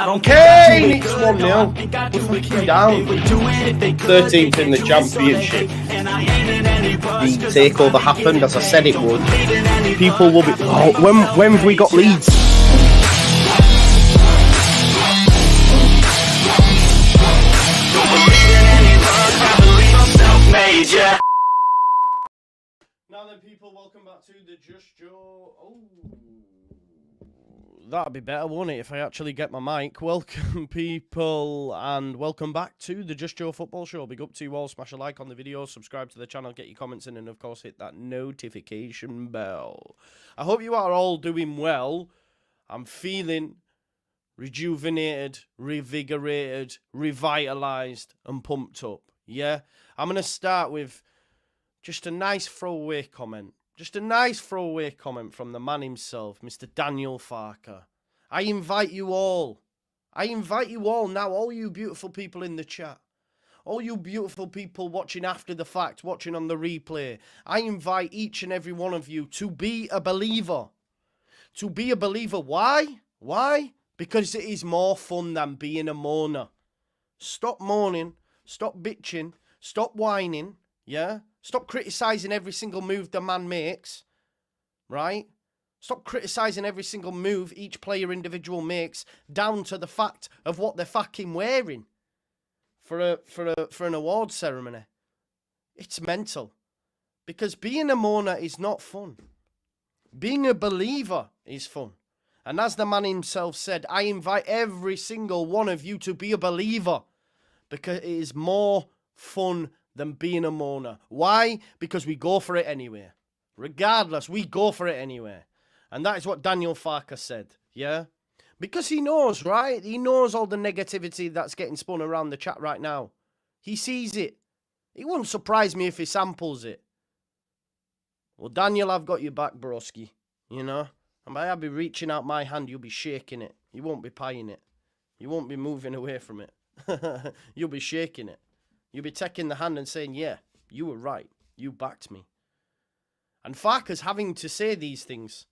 Kane, it's 1-0. We're fucking down. 13th in the championship. The takeover happened as I said it would. People will be. Oh, when have we got Leeds? Now then, people, welcome back to the Just Joe. Oh, that'd be better, wouldn't it, if I actually get my mic? Welcome, people, and welcome back to the Just Joe Football Show. Big up to you all. Smash a like on the video, subscribe to the channel, get your comments in, and of course, hit that notification bell. I hope you are all doing well. I'm feeling rejuvenated, revigorated, revitalized, and pumped up. Yeah, I'm going to start with just a nice throwaway comment. Just a nice throwaway comment from the man himself, Mr. Daniel Farker. I invite you all now, all you beautiful people in the chat, all you beautiful people watching after the fact, watching on the replay, I invite each and every one of you to be a believer. To be a believer. Why? Why? Because it is more fun than being a moaner. Stop moaning. Stop bitching. Stop whining. Yeah? Stop criticising every single move the man makes. Right? Stop criticising every single move each player individual makes down to the fact of what they're fucking wearing for an award ceremony. It's mental. Because being a moaner is not fun. Being a believer is fun. And as the man himself said, I invite every single one of you to be a believer. Because it is more fun than being a moaner. Why? Because we go for it anyway. Regardless, we go for it anyway. And that is what Daniel Farker said. Yeah? Because he knows, right? He knows all the negativity that's getting spun around the chat right now. He sees it. It wouldn't surprise me if he samples it. Well, Daniel, I've got your back, broski. You know? And by I be reaching out my hand, you'll be shaking it. You won't be pieing it. You won't be moving away from it. You'll be shaking it. You'll be taking the hand and saying, yeah, you were right. You backed me. And Farker's having to say these things.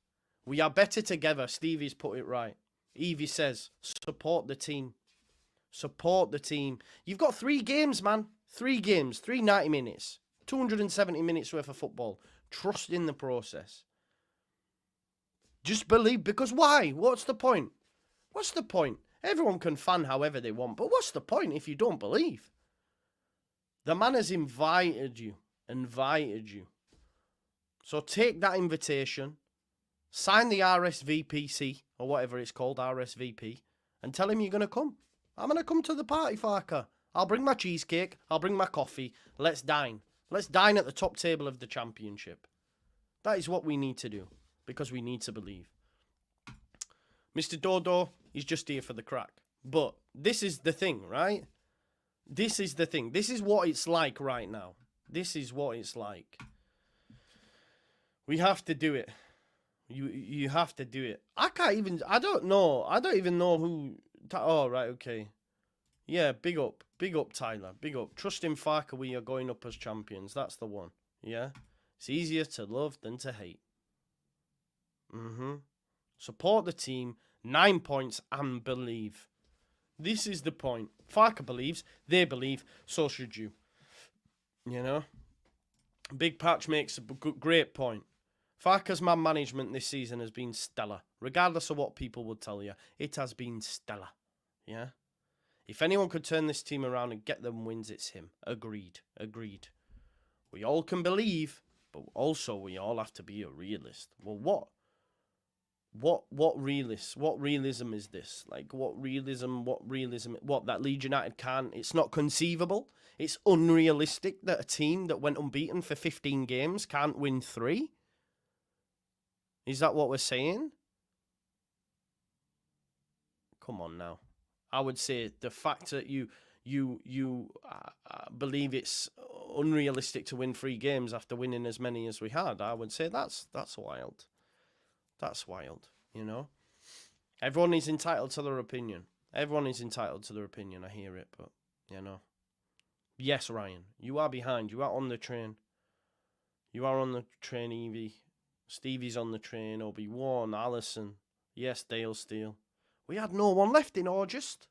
We are better together. Stevie's put it right. Evie says, support the team. Support the team. You've got 3 games, man. 3 games. 3 90 minutes. 270 minutes worth of football. Trust in the process. Just believe. Because why? What's the point? What's the point? Everyone can fan however they want. But what's the point if you don't believe? The man has invited you. Invited you. So take that invitation. Sign the RSVPC. Or whatever it's called. RSVP. And tell him you're going to come. I'm going to come to the party, Farker. I'll bring my cheesecake. I'll bring my coffee. Let's dine. Let's dine at the top table of the championship. That is what we need to do. Because we need to believe. Mr. Dodo, he's just here for the crack. But this is the thing, right? This is the thing. This is what it's like right now. This is what it's like. We have to do it. You have to do it. I don't even know who. Oh, right, okay. Yeah, big up, Tyler. Big up. Trust in Farker, we are going up as champions. That's the one. Yeah? It's easier to love than to hate. Support the team. 9 points and believe. This is the point. Farker believes. They believe. So should you. You know? Big Patch makes a great point. Farker's man management this season has been stellar. Regardless of what people would tell you. It has been stellar. Yeah? If anyone could turn this team around and get them wins, it's him. Agreed. Agreed. We all can believe. But also we all have to be a realist. Well, what realist? What realism is this? Like, what realism? What, that Leeds United can't? It's not conceivable. It's unrealistic that a team that went unbeaten for 15 games can't win 3? Is that what we're saying? Come on now. I would say the fact that you believe it's unrealistic to win 3 games after winning as many as we had, I would say that's wild. That's wild, you know? Everyone is entitled to their opinion. Everyone is entitled to their opinion. I hear it, but, you know. Yes, Ryan, you are behind. You are on the train. You are on the train, Evie. Stevie's on the train. Obi-Wan, Allison. Yes, Dale Steele. We had no one left in August.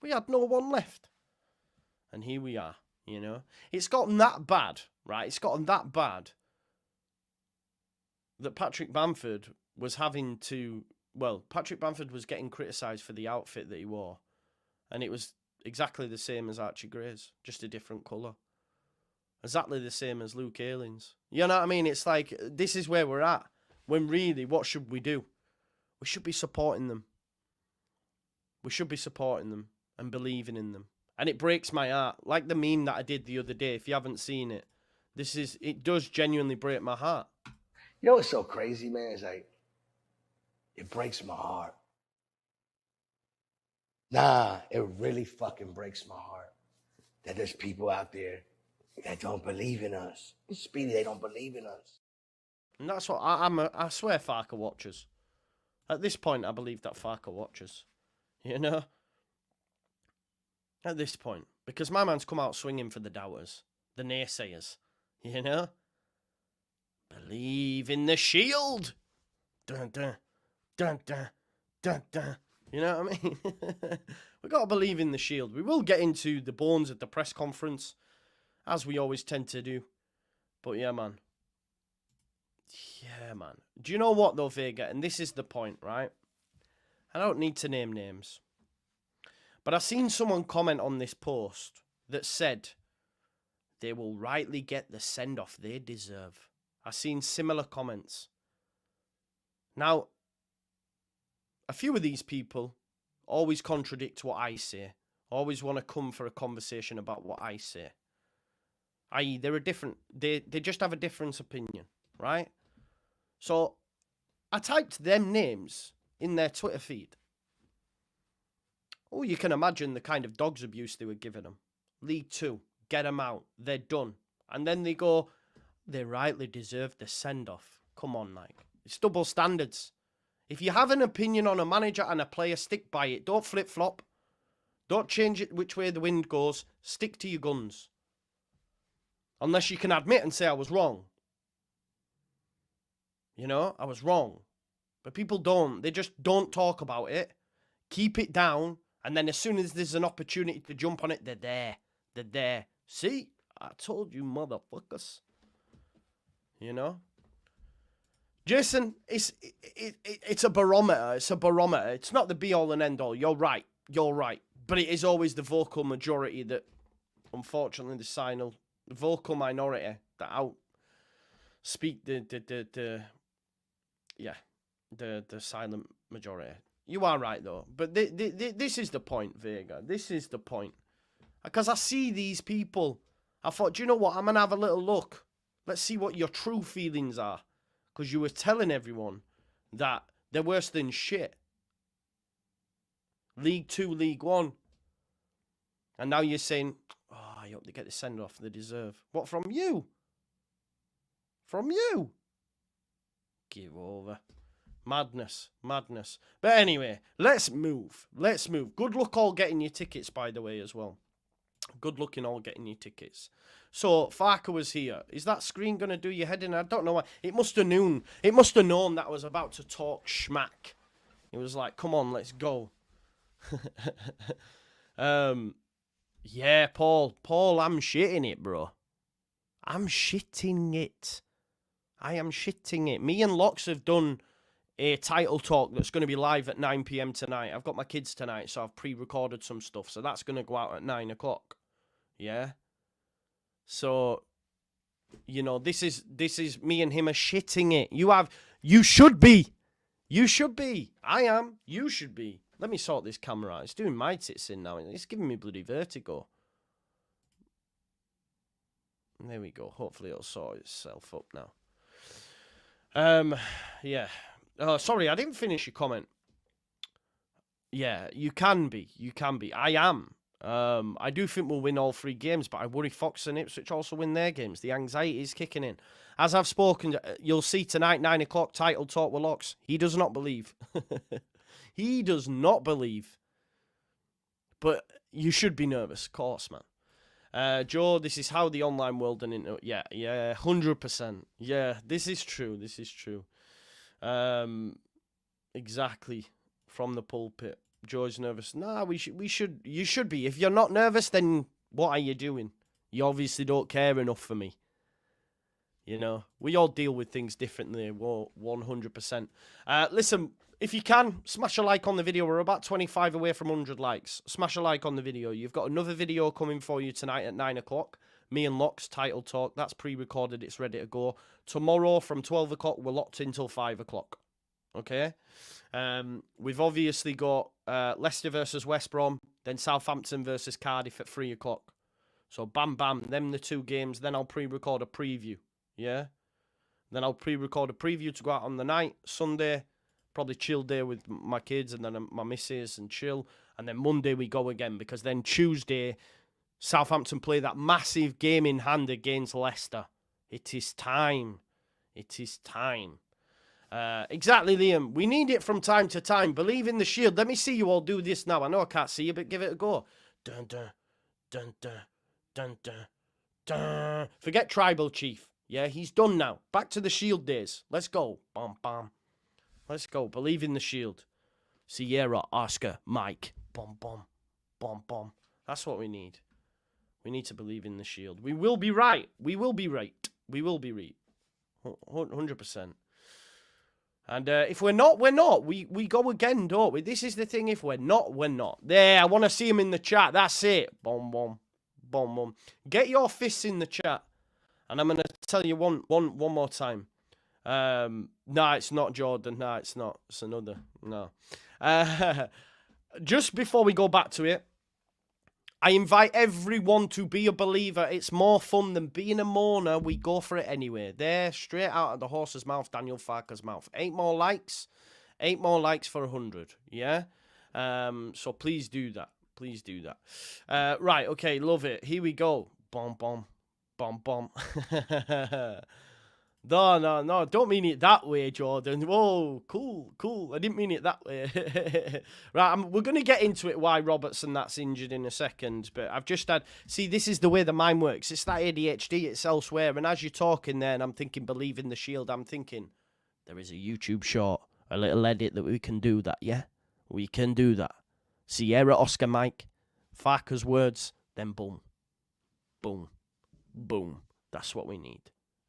We had no one left. And here we are, you know. It's gotten that bad, right? It's gotten that bad that Patrick Bamford was having to... Well, Patrick Bamford was getting criticised for the outfit that he wore. And it was exactly the same as Archie Gray's, just a different colour. Exactly the same as Luke Ayling's. You know what I mean? It's like, this is where we're at. When really, what should we do? We should be supporting them. We should be supporting them and believing in them. And it breaks my heart. Like the meme that I did the other day, if you haven't seen it. It does genuinely break my heart. You know what's so crazy, man? It's like, it breaks my heart. Nah, it really fucking breaks my heart that there's people out there that don't believe in us. Speedy, they don't believe in us. And that's what I swear Farker watches. At this point, I believe that Farker watches. You know? At this point. Because my man's come out swinging for the doubters. The naysayers. You know? Believe in the shield! Dun dun. Dun dun. Dun dun. You know what I mean? We got to believe in the shield. We will get into the bones at the press conference. As we always tend to do. But yeah, man. Yeah, man. Do you know what, though, Vega? And this is the point, right? I don't need to name names. But I seen someone comment on this post that said they will rightly get the send-off they deserve. I seen similar comments. Now, a few of these people always contradict what I say. Always want to come for a conversation about what I say. I.e., they're a different... They just have a different opinion, right? So, I typed them names in their Twitter feed. Oh, you can imagine the kind of dog's abuse they were giving them. League 2, get them out. They're done. And then they go, they rightly deserve the send-off. Come on, like. It's double standards. If you have an opinion on a manager and a player, stick by it. Don't flip-flop. Don't change it which way the wind goes. Stick to your guns. Unless you can admit and say, I was wrong. You know, I was wrong. But people don't. They just don't talk about it. Keep it down. And then as soon as there's an opportunity to jump on it, they're there. They're there. See? I told you, motherfuckers. You know? Jason, it's a barometer. It's a barometer. It's not the be-all and end-all. You're right. You're right. But it is always the vocal majority that, unfortunately, the vocal minority that outspeak the silent majority. You are right, though. But this is the point, Vega. This is the point. Because I see these people. I thought, do you know what? I'm going to have a little look. Let's see what your true feelings are. Because you were telling everyone that they're worse than shit. League 2, League 1. And now you're saying, oh, I hope they get the send-off they deserve. What, from you? From you? Give over. Madness. Madness. But anyway, let's move. Let's move. Good luck all getting your tickets, by the way, as well. Good luck in all getting your tickets. So, Farker was here. Is that screen going to do your head in? I don't know why. It must have known. It must have known that I was about to talk schmack. It was like, come on, let's go. Yeah, Paul. Paul, I'm shitting it, bro. I'm shitting it. I am shitting it. Me and Locks have done a title talk that's going to be live at 9 PM tonight. I've got my kids tonight, so I've pre-recorded some stuff. So that's going to go out at 9 o'clock. Yeah? So, you know, this is me and him are shitting it. You should be. You should be. I am. You should be. Let me sort this camera out. It's doing my tits in now. It's giving me bloody vertigo. There we go. Hopefully it'll sort itself up now. Yeah. Oh, sorry, I didn't finish your comment. Yeah, you can be. You can be. I am. I do think we'll win all 3 games, but I worry Fox and Ipswich also win their games. The anxiety is kicking in. As I've spoken, you'll see tonight, 9 o'clock, title talk with Locks. He does not believe. He does not believe. But you should be nervous, of course, man. Joe, this is how the online world and internet... Yeah, 100%. Yeah, this is true. This is true. Exactly. From the pulpit. Joe's nervous. Nah, you should be. If you're not nervous, then what are you doing? You obviously don't care enough for me. You know, we all deal with things differently. 100%. Listen, if you can, smash a like on the video. We're about 25 away from 100 likes. Smash a like on the video. You've got another video coming for you tonight at 9 o'clock. Me and Locke's title talk. That's pre-recorded. It's ready to go. Tomorrow from 12 o'clock, we're locked until 5 o'clock. Okay? We've obviously got Leicester versus West Brom, then Southampton versus Cardiff at 3 o'clock. So bam, bam, them the 2 games. Then I'll pre-record a preview. Yeah? Then I'll pre-record a preview to go out on the night. Sunday, probably chill day with my kids and then my missus and chill. And then Monday we go again because then Tuesday, Southampton play that massive game in hand against Leicester. It is time. It is time. Exactly, Liam. We need it from time to time. Believe in the shield. Let me see you all do this now. I know I can't see you, but give it a go. Dun, dun, dun, dun, dun, dun, dun. Forget Tribal Chief. Yeah, he's done now. Back to the shield days. Let's go. Bam, bam. Let's go. Believe in the shield. Sierra, Oscar, Mike. Bom, bom. Bom, bom. That's what we need. We need to believe in the shield. We will be right. We will be right. We will be right. 100%. And if we're not, we're not. We go again, don't we? This is the thing. If we're not, we're not. There, I want to see him in the chat. That's it. Bom, bom. Bom, bom. Get your fists in the chat. And I'm going to tell you one more time. No, it's not Jordan. No, it's not. It's another. No. Just before we go back to it, I invite everyone to be a believer. It's more fun than being a moaner. We go for it anyway. There, straight out of the horse's mouth, Daniel Farker's mouth. 8 more likes. 8 more likes for 100. Yeah? So please do that. Please do that. Right, okay, love it. Here we go. Bom, bom. Bom, bom. No, don't mean it that way, Jordan. Whoa, cool. I didn't mean it that way. Right, we're going to get into it, why Robertson that's injured in a second, but I've just had... See, this is the way the mind works. It's that ADHD, it's elsewhere, and as you're talking there, and I'm thinking, believe in the shield, I'm thinking, there is a YouTube short, a little edit that we can do that, yeah? We can do that. Sierra, Oscar, Mike, Farker's words, then boom. Boom. Boom. That's what we need.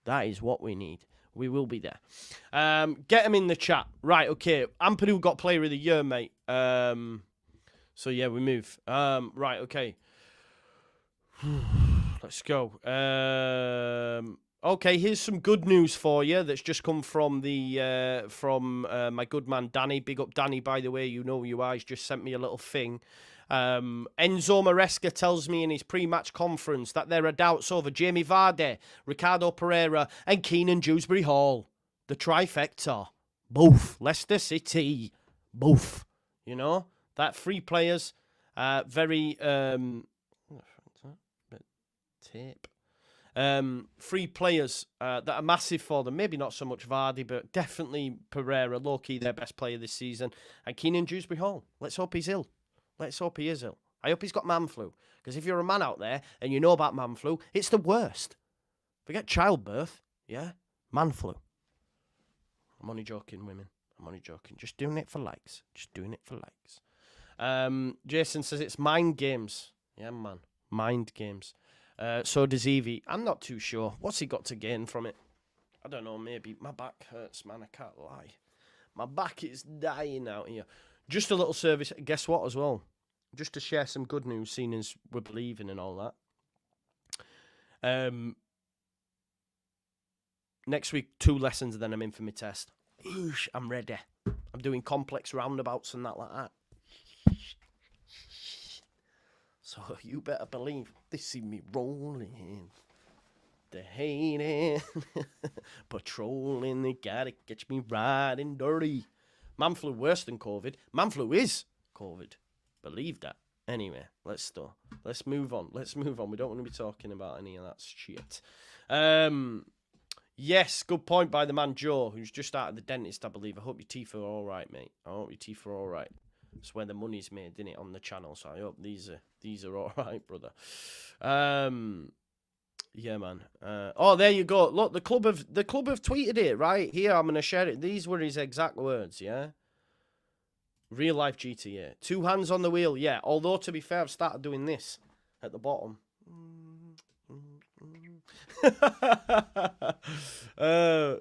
That is what we need. We will be there. Get them in the chat. Right, okay. Ampadu got player of the year, mate. So, yeah, we move. Right, okay. Let's go. Okay, here's some good news for you that's just come from the my good man Danny. Big up Danny, by the way. You know who you are. He's just sent me a little thing. Enzo Maresca tells me in his pre-match conference that there are doubts over Jamie Vardy, Ricardo Pereira and Keenan Dewsbury Hall. The trifecta. Both. Leicester City. Both. You know? That 3 players. Very... tape. 3 players that are massive for them. Maybe not so much Vardy, but definitely Pereira. Low-key their best player this season. And Keenan Dewsbury Hall. Let's hope he's ill. Let's hope he is ill. I hope he's got man flu. Because if you're a man out there and you know about man flu, it's the worst. Forget childbirth. Yeah? Man flu. I'm only joking, women. I'm only joking. Just doing it for likes. Just doing it for likes. Jason says it's mind games. Yeah, man. Mind games. So does Evie. I'm not too sure. What's he got to gain from it? I don't know. Maybe. My back hurts, man. I can't lie. My back is dying out here. Just a little service. Guess what as well? Just to share some good news, seeing as we're believing and all that. Next week, 2 lessons, and then I'm in for my test. Oosh, I'm ready. I'm doing complex roundabouts and that like that. So you better believe they see me rolling. They're hating. Patrolling, they gotta catch me riding dirty. Man flu worse than COVID. Man flu is COVID. Believe that. Anyway, let's move on. Let's move on. We don't want to be talking about any of that shit. Yes, good point by the man Joe, who's just out of the dentist, I believe. I hope your teeth are all right, mate. I hope your teeth are all right. It's where the money's made, isn't it, on the channel? So I hope these are all right, brother. Yeah, man. Oh, there you go. Look, the club have tweeted it right here. I'm gonna share it. These were his exact words. Yeah. Real life GTA. 2 hands on the wheel, yeah. Although, to be fair, I've started doing this at the bottom.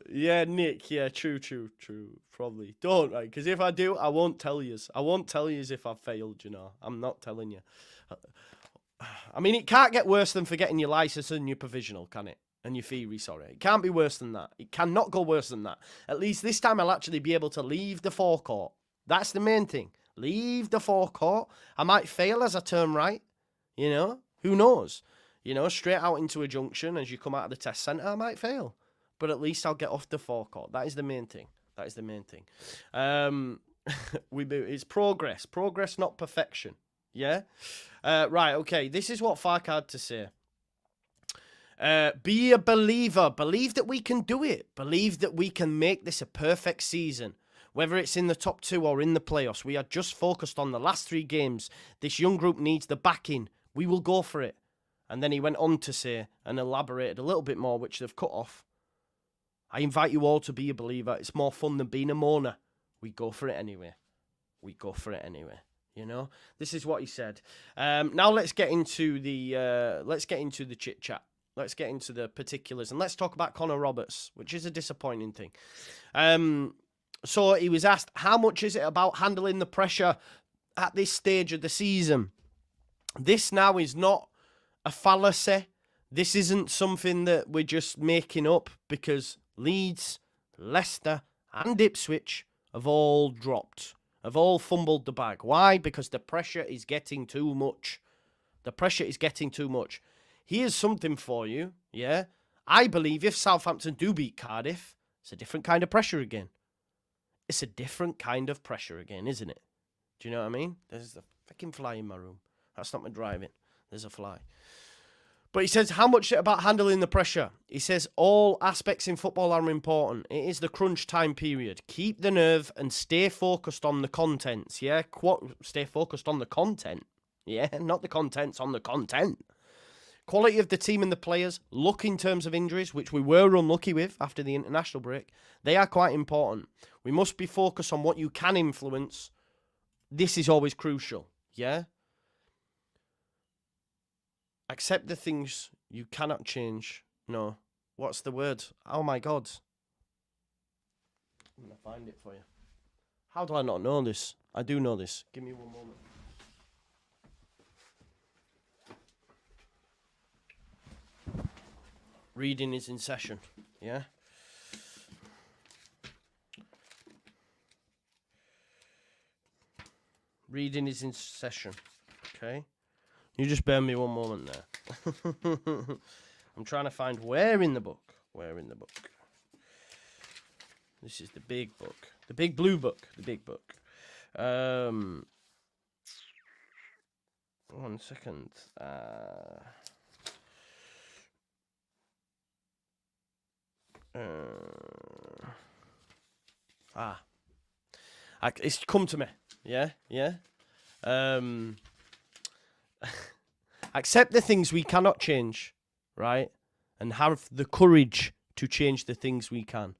Yeah, Nick, yeah, true. Probably. Don't, right? Because if I do, I won't tell yous. I won't tell yous if I've failed, you know. I'm not telling you. I mean, it can't get worse than forgetting your license and your provisional, can it? And your theory, sorry. It can't be worse than that. It cannot go worse than that. At least this time I'll actually be able to leave the forecourt. That's the main thing. Leave the forecourt. I might fail as I turn right. You know? Who knows? You know, straight out into a junction as you come out of the test centre, I might fail. But at least I'll get off the forecourt. That is the main thing. That is the main thing. It's progress. Progress, not perfection. Yeah? Right, okay. This is what Fark had to say. Be a believer. Believe that we can do it. Believe that we can make this a perfect season. Whether it's in the top 2 or in the playoffs, we are just focused on the last 3 games. This young group needs the backing. We will go for it. And then he went on to say and elaborated a little bit more, which they've cut off. I invite you all to be a believer. It's more fun than being a mourner. We go for it anyway. We go for it anyway. You know, this is what he said. Now let's get into the chit chat. Let's get into the particulars and let's talk about Connor Roberts, which is a disappointing thing. So he was asked, how much is it about handling the pressure at this stage of the season? This now is not a fallacy. This isn't something that we're just making up because Leeds, Leicester and Ipswich have all dropped, have all fumbled the bag. Why? Because the pressure is getting too much. The pressure is getting too much. Here's something for you, yeah? I believe if Southampton do beat Cardiff, it's a different kind of pressure again. It's a different kind of pressure again, isn't it? Do you know what I mean? There's a fucking fly in my room. That's not my driving. There's a fly. But he says, how much about handling the pressure? He says, all aspects in football are important. It is the crunch time period. Keep the nerve and stay focused on the contents, yeah? Stay focused on the content, yeah? Not the contents, on the content. Quality of the team and the players, luck in terms of injuries, which we were unlucky with after the international break, they are quite important. We must be focused on what you can influence. This is always crucial, yeah? Accept the things you cannot change. No. What's the word? Oh my God. I'm going to find it for you. How do I not know this? I do know this. Give me one moment. Reading is in session. Yeah? Reading is in session. Okay? You just bear me one moment there. I'm trying to find where in the book. Where in the book? This is the big book. The big blue book. The big book. 1 second. It's come to me. Yeah? Yeah? Accept the things we cannot change, right? And have the courage to change the things we can.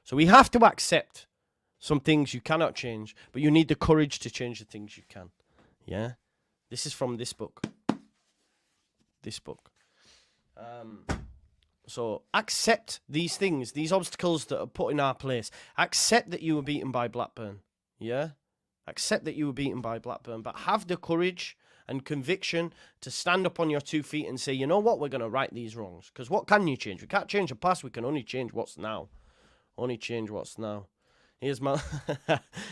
So we have to accept some things you cannot change, but you need the courage to change the things you can. Yeah? This is from this book. This book. So accept these things, these obstacles that are put in our place. Accept that you were beaten by Blackburn. Yeah? Accept that you were beaten by Blackburn, but have the courage and conviction to stand up on your 2 feet and say, you know what, we're going to right these wrongs. Because what can you change? We can't change the past. We can only change what's now. Only change what's now. Here's my.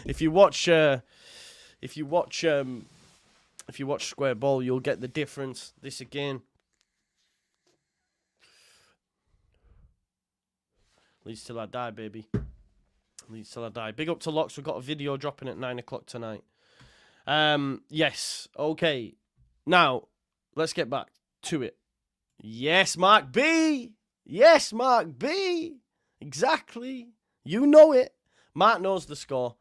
If you watch Square Ball, you'll get the difference. This again. Leeds till I die, baby. Leeds till I die. Big up to Locks. We've got a video dropping at 9 o'clock tonight. Yes. Okay. Now, let's get back to it. Yes, Mark B. Yes, Mark B. Exactly. You know it. Mark knows the score.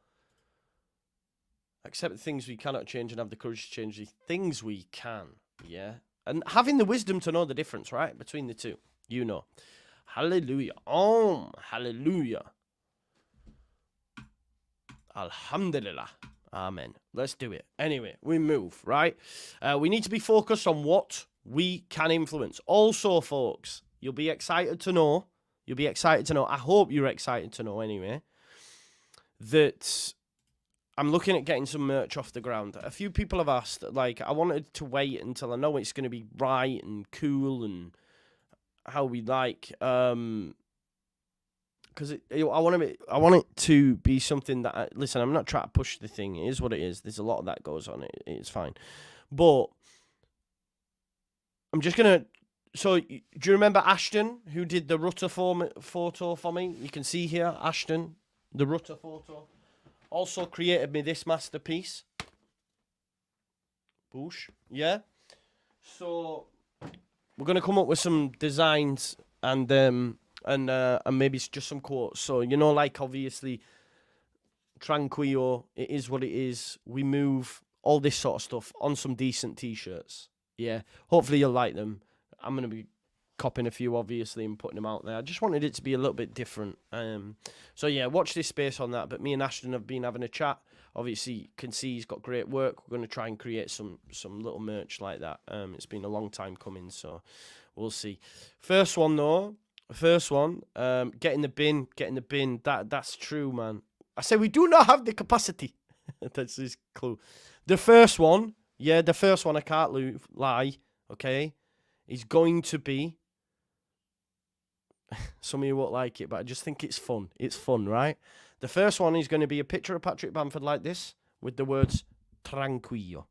Accept the things we cannot change and have the courage to change the things we can. Yeah. And having the wisdom to know the difference, right, between the two. You know. Hallelujah. Hallelujah. Alhamdulillah. Amen. Let's do it. Anyway, we move, right? We need to be focused on what we can influence. Also, folks, you'll be excited to know. I hope you're excited to know anyway, that I'm looking at getting some merch off the ground. A few people have asked, like, I wanted to wait until I know it's going to be right and cool and how we like, because I want it to be something that, listen, I'm not trying to push the thing. It is what it is. There's a lot of that goes on. It's fine. But I'm just going to, so do you remember Ashton, who did the Rutter photo for me? You can see here, Ashton, the Rutter photo. Also created me this masterpiece. Boosh. Yeah. So we're going to come up with some designs and maybe just some quotes. So, you know, like, obviously, tranquillo, it is what it is. We move, all this sort of stuff on some decent T-shirts. Yeah. Hopefully you'll like them. I'm going to be copying a few, obviously, and putting them out there. I just wanted it to be a little bit different. So, yeah, watch this space on that. But me and Ashton have been having a chat. Obviously, you can see he's got great work. We're going to try and create some little merch like that. It's been a long time coming, so we'll see. First one, get in the bin. That's true, man. I say we do not have the capacity. That's his clue. The first one, I can't lie, okay, is going to be, some of you won't like it, but I just think it's fun. It's fun, right? The first one is going to be a picture of Patrick Bamford like this, with the words, tranquillo.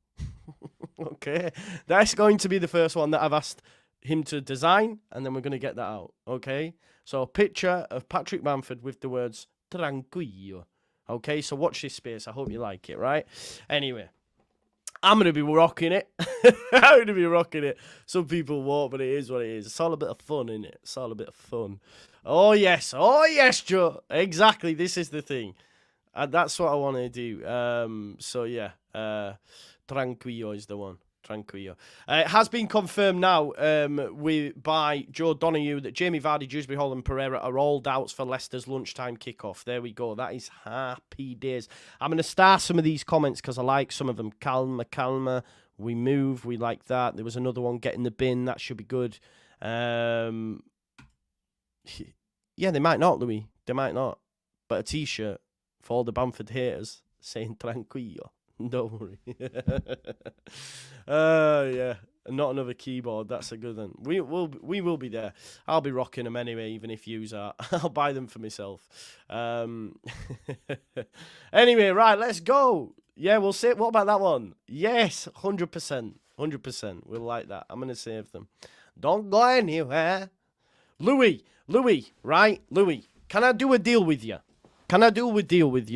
Okay? That's going to be the first one that I've asked him to design, and then we're going to get that out, okay? So a picture of Patrick Bamford with the words tranquillo. Okay, so watch this space. I hope you like it, right? Anyway, I'm going to be rocking it. I'm going to be rocking it. Some people won't, but it is what it is. It's all a bit of fun, isn't it? It's all a bit of fun. Oh, yes, Joe. Exactly, this is the thing. And that's what I want to do. So, yeah, tranquillo is the one. Tranquillo. It has been confirmed now by Joe Donoghue that Jamie Vardy, Dewsbury Hall and Pereira are all doubts for Leicester's lunchtime kickoff. There we go. That is happy days. I'm going to star some of these comments because I like some of them. Calma. We move. We like that. There was another one, get in the bin. That should be good. Yeah, they might not, Louis. They might not. But a T-shirt for all the Bamford haters saying tranquillo. Don't worry. Yeah. Not another keyboard. That's a good one. We will be there. I'll be rocking them anyway, even if yous are. I'll buy them for myself. Anyway, right, let's go. Yeah, we'll see. What about that one? Yes, 100%. 100%. We'll like that. I'm going to save them. Don't go anywhere. Louis, right? Louis, can I do a deal with you?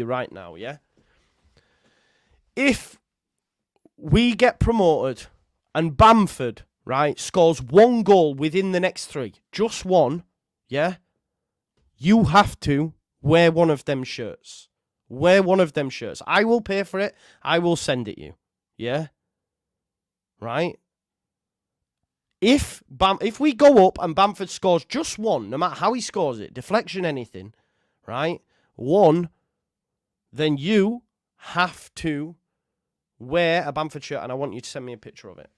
Right now, yeah? If we get promoted and Bamford, right, scores one goal within the next 3, just one, yeah, you have to wear one of them shirts. I will pay for it. I will send it you. Yeah? Right? If we go up and Bamford scores just one, no matter how he scores it, deflection, anything, right, one, then you have to wear a Bamford shirt, and I want you to send me a picture of it.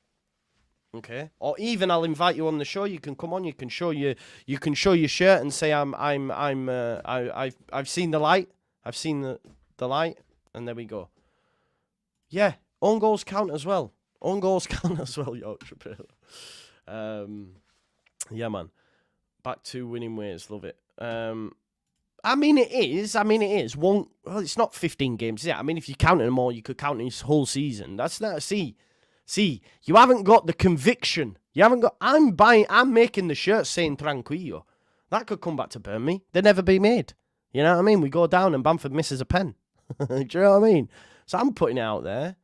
Okay? Or even I'll invite you on the show. You can come on. You can show your shirt and say I've seen the light. I've seen the light, and there we go. Yeah, own goals count as well. Yorkshire. Yeah, man. Back to winning ways. Love it. I mean, it is. Well, it's not 15 games, is it? I mean, if you counted them all, you could count his whole season. That's not. See, you haven't got the conviction. You haven't got. I'm making the shirt saying tranquillo. That could come back to burn me. They'd never be made. You know what I mean? We go down and Bamford misses a pen. Do you know what I mean? So I'm putting it out there.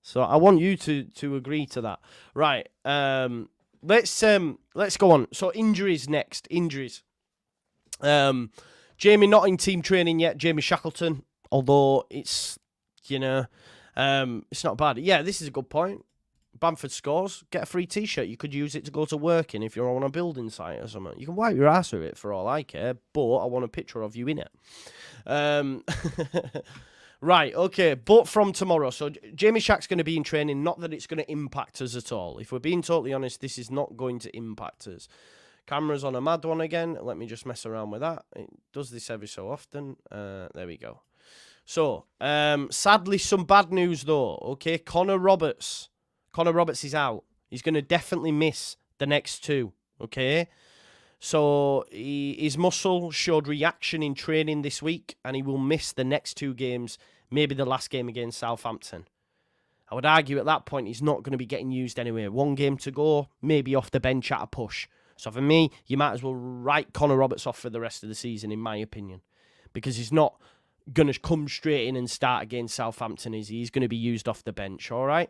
So I want you to agree to that. Right. Let's go on. So injuries next. Jamie not in team training yet. Jamie Shackleton, although it's it's not bad. Yeah, this is a good point. Bamford scores, get a free T-shirt. You could use it to go to work in if you're on a building site or something. You can wipe your ass with it for all I care, but I want a picture of you in it. Right, okay, but from tomorrow. So Jamie Shack's going to be in training, not that it's going to impact us at all. If we're being totally honest, this is not going to impact us. Camera's on a mad one again. Let me just mess around with that. It does this every so often. There we go. So, sadly, some bad news though, okay? Connor Roberts is out. He's going to definitely miss the next 2, okay? So his muscle showed reaction in training this week, and he will miss the next 2 games, maybe the last game against Southampton. I would argue at that point he's not going to be getting used anyway. 1 game to go, maybe off the bench at a push. So for me, you might as well write Connor Roberts off for the rest of the season, in my opinion, because he's not going to come straight in and start against Southampton, is he? He's going to be used off the bench, all right?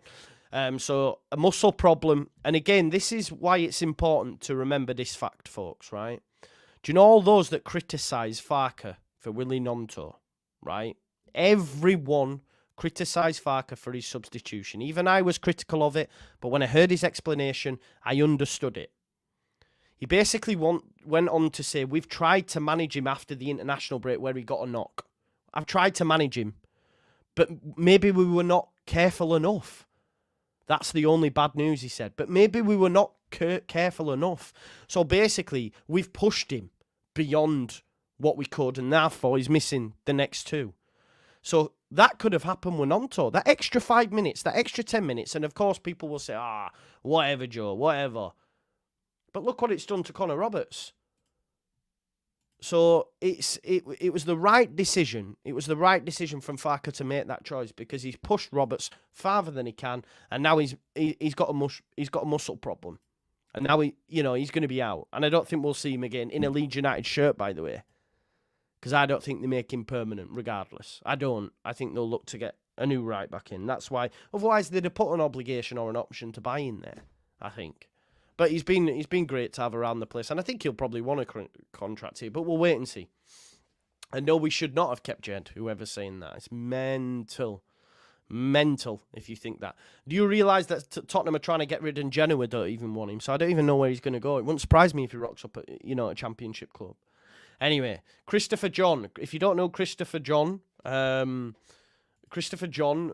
So a muscle problem. And again, this is why it's important to remember this fact, folks, right? Do you know all those that criticise Farke for Willy Gnonto, right? Everyone criticised Farke for his substitution. Even I was critical of it, but when I heard his explanation, I understood it. He basically went on to say, we've tried to manage him after the international break where he got a knock. I've tried to manage him, but maybe we were not careful enough. That's the only bad news, he said. But maybe we were not careful enough. So basically, we've pushed him beyond what we could, and therefore he's missing the next 2. So that could have happened with Gnonto. That extra 5 minutes, that extra 10 minutes, and of course people will say, whatever, Joe, whatever. But look what it's done to Connor Roberts. So it was the right decision. It was the right decision from Farke to make that choice, because he's pushed Roberts farther than he can, and now he's got a muscle problem, and now he's going to be out, and I don't think we'll see him again in a Leeds United shirt, by the way, because I don't think they make him permanent. Regardless, I don't. I think they'll look to get a new right back in. That's why. Otherwise, they'd have put an obligation or an option to buy in there, I think. But he's been great to have around the place, and I think he'll probably want a contract here, but we'll wait and see. And no, we should not have kept Jed, whoever's saying that. It's mental. Mental, if you think that. Do you realise that Tottenham are trying to get rid of Genoa, don't even want him, so I don't even know where he's going to go. It wouldn't surprise me if he rocks up at, a championship club. Anyway, Christopher John. If you don't know Christopher John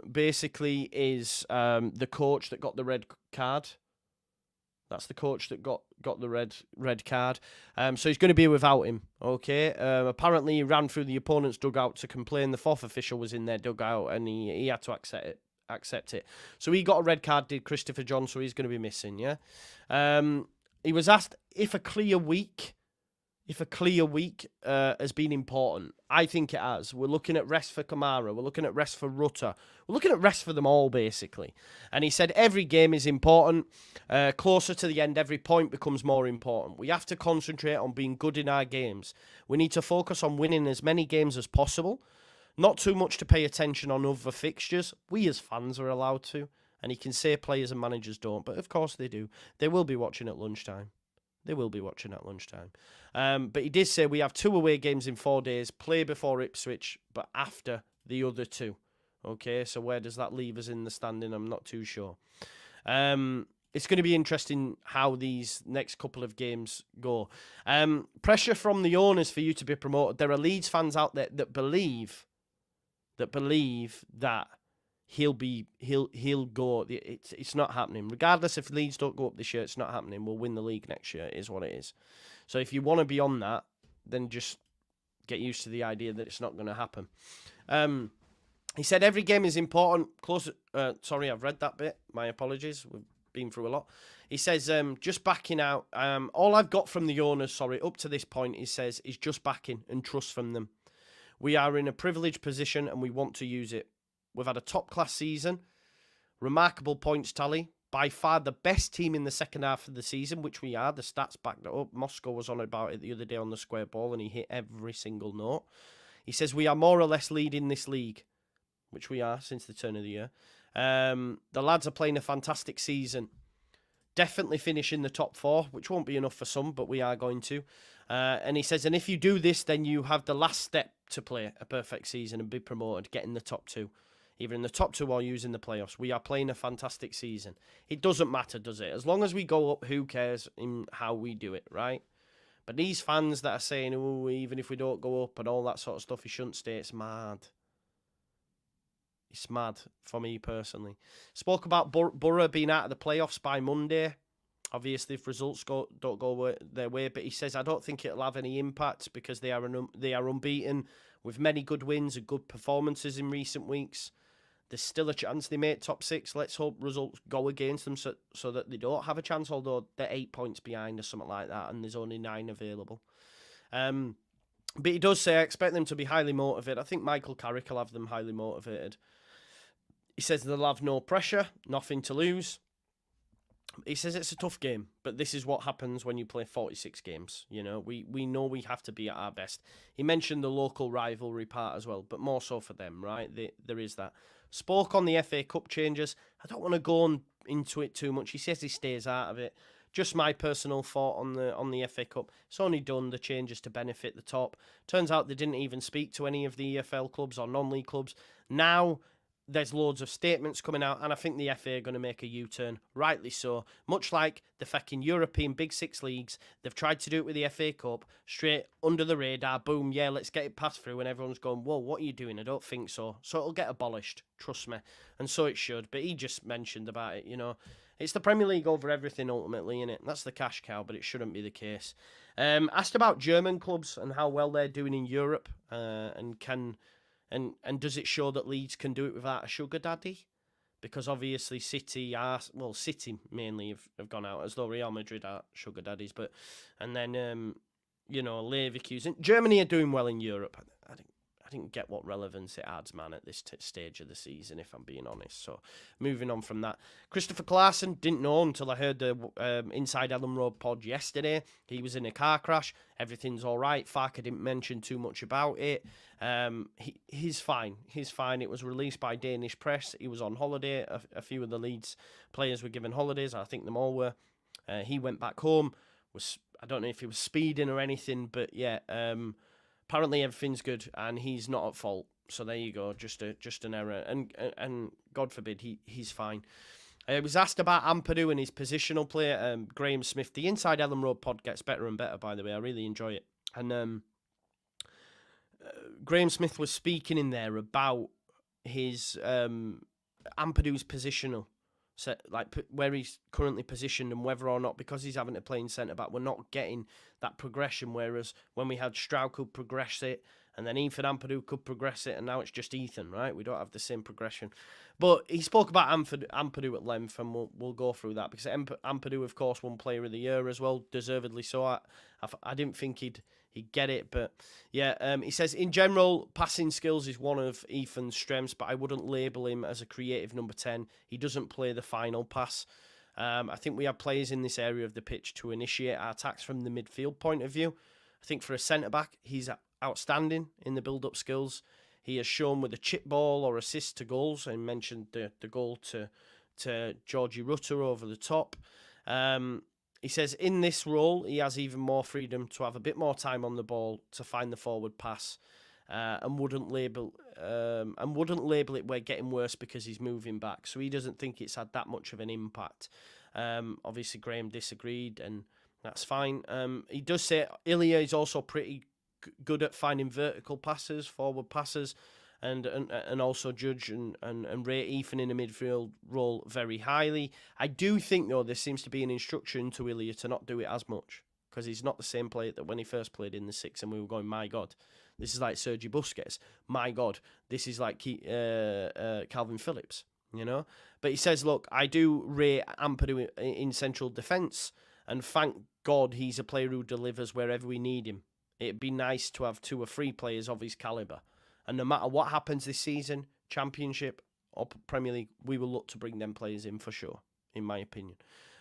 basically is the coach that got the red card. That's the coach that got the red card. So he's going to be without him, okay? Apparently he ran through the opponent's dugout to complain. The 4th official was in their dugout, and he had to accept it. So he got a red card, did Christopher John, so he's going to be missing, yeah? He was asked if a clear week has been important. I think it has. We're looking at rest for Kamara. We're looking at rest for Rutter. We're looking at rest for them all, basically. And he said every game is important. Closer to the end, every point becomes more important. We have to concentrate on being good in our games. We need to focus on winning as many games as possible. Not too much to pay attention on other fixtures. We as fans are allowed to. And he can say players and managers don't, but of course they do. They will be watching at lunchtime. But he did say we have 2 away games in 4 days, play before Ipswich, but after the other 2. Okay, so where does that leave us in the standing? I'm not too sure. It's going to be interesting how these next couple of games go. Pressure from the owners for you to be promoted. There are Leeds fans out there that believe that he'll go. It's not happening. Regardless if Leeds don't go up this year, it's not happening. We'll win the league next year, is what it is. So if you want to be on that, then just get used to the idea that it's not going to happen. He said every game is important. Sorry, I've read that bit. My apologies. We've been through a lot. He says, just backing out. All I've got from the owners, up to this point, he says, is just backing and trust from them. We are in a privileged position and we want to use it. We've had a top-class season, remarkable points tally, by far the best team in the second half of the season, which we are. The stats back that up. Moscow was on about it the other day on the square ball, and he hit every single note. He says we are more or less leading this league, which we are since the turn of the year. The lads are playing a fantastic season. Definitely finish in the top 4, which won't be enough for some, but we are going to. And he says, and if you do this, then you have the last step to play a perfect season and be promoted, get in the top 2. Either in the top 2 or using the playoffs. We are playing a fantastic season. It doesn't matter, does it? As long as we go up, who cares in how we do it, right? But these fans that are saying, oh, even if we don't go up and all that sort of stuff, he shouldn't stay, it's mad. It's mad for me personally. Spoke about Borough being out of the playoffs by Monday. Obviously, if results don't go their way, but he says I don't think it'll have any impact because they are unbeaten with many good wins and good performances in recent weeks. There's still a chance they make top 6. Let's hope results go against them so that they don't have a chance, although they're 8 points behind or something like that, and there's only 9 available. But he does say, I expect them to be highly motivated. I think Michael Carrick will have them highly motivated. He says they'll have no pressure, nothing to lose. He says it's a tough game, but this is what happens when you play 46 games. You know, we know we have to be at our best. He mentioned the local rivalry part as well, but more so for them, right? There is that. Spoke on the FA Cup changes. I don't want to go into it too much. He says he stays out of it. Just my personal thought on the FA Cup. It's only done the changes to benefit the top. Turns out they didn't even speak to any of the EFL clubs or non-league clubs. Now there's loads of statements coming out, and I think the FA are going to make a U-turn, rightly so. Much like the fucking European Big Six leagues, they've tried to do it with the FA Cup, straight under the radar, boom, yeah, let's get it passed through, and everyone's going, whoa, what are you doing? I don't think so. So it'll get abolished, trust me, and so it should, but he just mentioned about it, you know. It's the Premier League over everything, ultimately, innit? That's the cash cow, but it shouldn't be the case. Asked about German clubs and how well they're doing in Europe, and does it show that Leeds can do it without a sugar daddy? Because obviously City mainly have gone out, as though Real Madrid are sugar daddies. And then Leverkusen. Germany are doing well in Europe. I didn't get what relevance it adds, man, at this stage of the season, if I'm being honest. So, moving on from that. Christopher Clarkson, didn't know until I heard the Inside Ellen Road pod yesterday. He was in a car crash. Everything's all right. Farker didn't mention too much about it. He's fine. He's fine. It was released by Danish press. He was on holiday. A few of the Leeds players were given holidays. I think them all were. He went back home. I don't know if he was speeding or anything, but yeah, apparently everything's good and he's not at fault. So there you go, just an error, and God forbid he's fine. I was asked about Ampadu and his positional play. Graham Smith, the Inside Ellen Road pod gets better and better, by the way. I really enjoy it. And Graham Smith was speaking in there about his Ampadu's positional, like where he's currently positioned and whether or not, because he's having to play in centre-back, we're not getting that progression, whereas when we had Stroud could progress it, and then Ethan Ampadu could progress it, and now it's just Ethan, right? We don't have the same progression. But he spoke about Ampadu at length, and we'll go through that, because Ampadu, of course, won Player of the Year as well, deservedly so. I didn't think he'd get it, but yeah, he says, in general, passing skills is one of Ethan's strengths, but I wouldn't label him as a creative number 10. He doesn't play the final pass. I think we have players in this area of the pitch to initiate our attacks from the midfield point of view. I think for a centre-back, he's outstanding in the build-up skills. He has shown with a chip ball or assist to goals, and mentioned the goal to Georgie Rutter over the top. He says in this role, he has even more freedom to have a bit more time on the ball to find the forward pass, and wouldn't label it we're getting worse because he's moving back. So he doesn't think it's had that much of an impact. Obviously, Graham disagreed, and that's fine. He does say Ilya is also pretty good at finding vertical passes, forward passes, and also judge and rate Ethan in a midfield role very highly. I do think, though, there seems to be an instruction to Ilya to not do it as much, because he's not the same player that when he first played in the six, and we were going, my God, this is like Sergi Busquets. My God, this is like Calvin Phillips, you know? But he says, look, I do rate Ampadu in central defence, and thank God he's a player who delivers wherever we need him. It'd be nice to have 2 or 3 players of his calibre. And no matter what happens this season, Championship or Premier League, we will look to bring them players in for sure, in my opinion.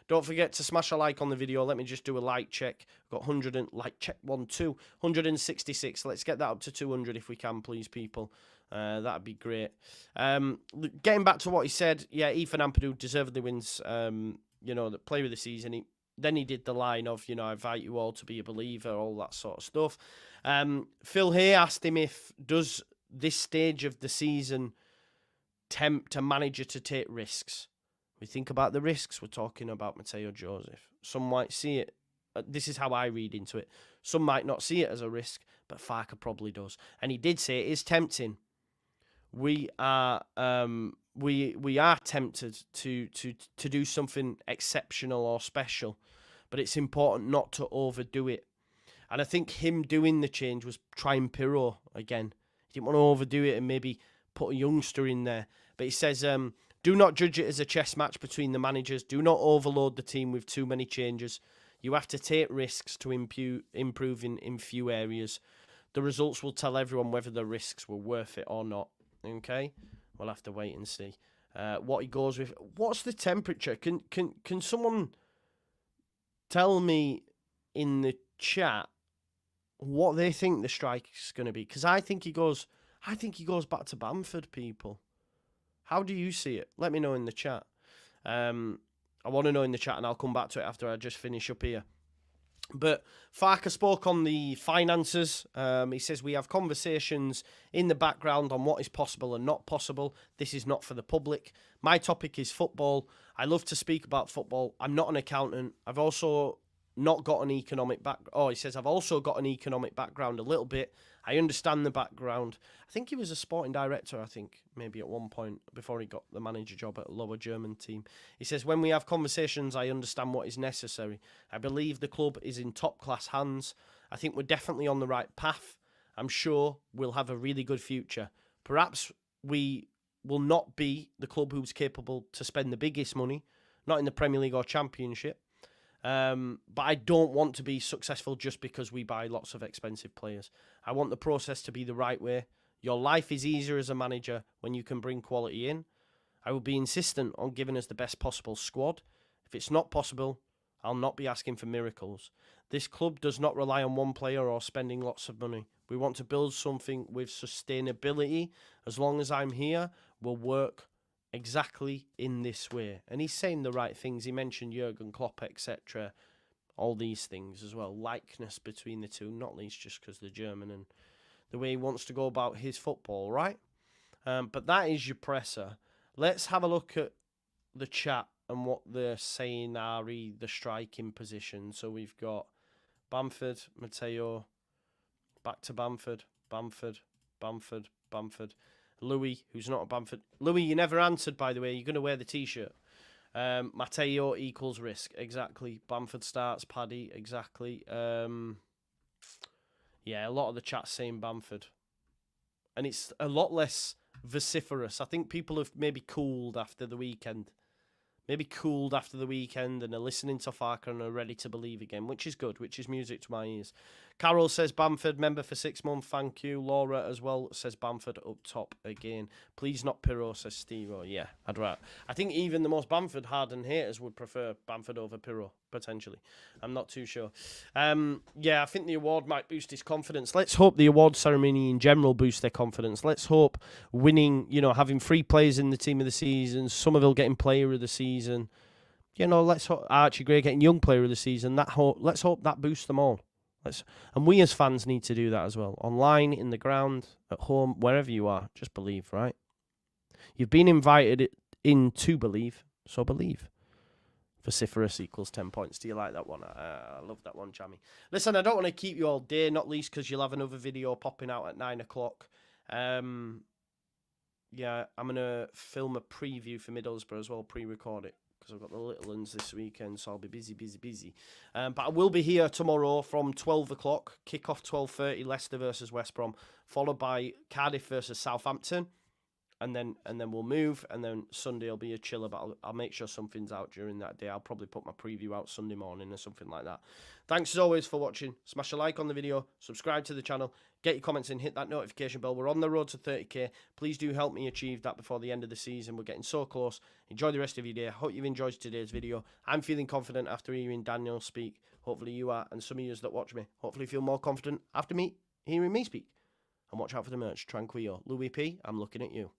Don't forget to smash a like on the video. Let me just do a like check. Got 100 and like check 166. Let's get that up to 200 if we can, please, people. That'd be great. Getting back to what he said, yeah, Ethan Ampadu deservedly wins. The player of the season. Then he did the line of, I invite you all to be a believer, all that sort of stuff. Phil Hay asked him if does this stage of the season tempt a manager to take risks. We think about the risks. We're talking about Mateo Joseph. Some might see it. This is how I read into it. Some might not see it as a risk, but Farker probably does. And he did say it is tempting. we are we are tempted to do something exceptional or special, but it's important not to overdo it. And I think him doing the change was trying Pirro again. He didn't want to overdo it and maybe put a youngster in there. But he says, do not judge it as a chess match between the managers. Do not overload the team with too many changes. You have to take risks to improve in few areas. The results will tell everyone whether the risks were worth it or not. Okay? We'll have to wait and see. What he goes with. What's the temperature? Can someone tell me in the chat what they think the strike is going to be? Because I think he goes back to Bamford, people. How do you see it? Let me know in the chat. I want to know in the chat, and I'll come back to it after I just finish up here. But Farker spoke on the finances. He says we have conversations in the background on what is possible and not possible. This is not for the public. My topic is football. I love to speak about football. I'm not an accountant. I've also not got an economic background. Oh, he says I've also got an economic background a little bit. I understand the background. I think he was a sporting director, maybe at one point before he got the manager job at a lower German team. He says, when we have conversations, I understand what is necessary. I believe the club is in top-class hands. I think we're definitely on the right path. I'm sure we'll have a really good future. Perhaps we will not be the club who's capable to spend the biggest money, not in the Premier League or Championship. But I don't want to be successful just because we buy lots of expensive players. I want the process to be the right way. Your life is easier as a manager when you can bring quality in. I will be insistent on giving us the best possible squad. If it's not possible, I'll not be asking for miracles. This club does not rely on one player or spending lots of money. We want to build something with sustainability. As long as I'm here, we'll work exactly in this way. And he's saying the right things. He mentioned Jurgen Klopp, etc. All these things as well. Likeness between the two, not least just because they're German and the way he wants to go about his football, right? But that is your presser. Let's have a look at the chat and what they're saying are the striking position. So we've got Bamford, Matteo, back to Bamford, Bamford, Bamford, Bamford. Louis, who's not a Bamford. Louis, you never answered, by the way. You're going to wear the T-shirt. Matteo equals risk. Exactly. Bamford starts. Paddy. Exactly. Yeah, a lot of the chat's saying Bamford. And it's a lot less vociferous. I think people have maybe cooled after the weekend. And are listening to Farker and are ready to believe again, which is good, which is music to my ears. Carol says Bamford, member for 6 months, thank you. Laura as well says Bamford up top again. Please not Pirro, says Steve. Oh, yeah, I'd rather. I think even the most Bamford hardened haters would prefer Bamford over Pirro, potentially. I'm not too sure. Yeah, I think the award might boost his confidence. Let's hope the award ceremony in general boosts their confidence. Let's hope winning, having 3 players in the team of the season, Somerville getting player of the season, let's hope Archie Gray getting young player of the season. Let's hope that boosts them all. And we as fans need to do that as well. Online, in the ground, at home, wherever you are, just believe, right? You've been invited in to believe, so believe. Vociferous equals 10 points. Do you like that one? I love that one, Jammy. Listen, I don't want to keep you all day, not least because you'll have another video popping out at 9 o'clock. Yeah, I'm going to film a preview for Middlesbrough as well, pre-record it. I've got the little ones this weekend, so I'll be busy. But I will be here tomorrow from 12 o'clock. Kick-off 12:30, Leicester versus West Brom, followed by Cardiff versus Southampton. And then we'll move, and then Sunday will be a chiller, but I'll make sure something's out during that day. I'll probably put my preview out Sunday morning or something like that. Thanks as always for watching. Smash a like on the video, subscribe to the channel, get your comments in, hit that notification bell. We're on the road to 30k. Please do help me achieve that before the end of the season. We're getting so close. Enjoy the rest of your day. I hope you've enjoyed today's video. I'm feeling confident after hearing Daniel speak. Hopefully you are, and some of you that watch me hopefully feel more confident after hearing me speak. And watch out for the merch. Tranquillo. Louis P, I'm looking at you.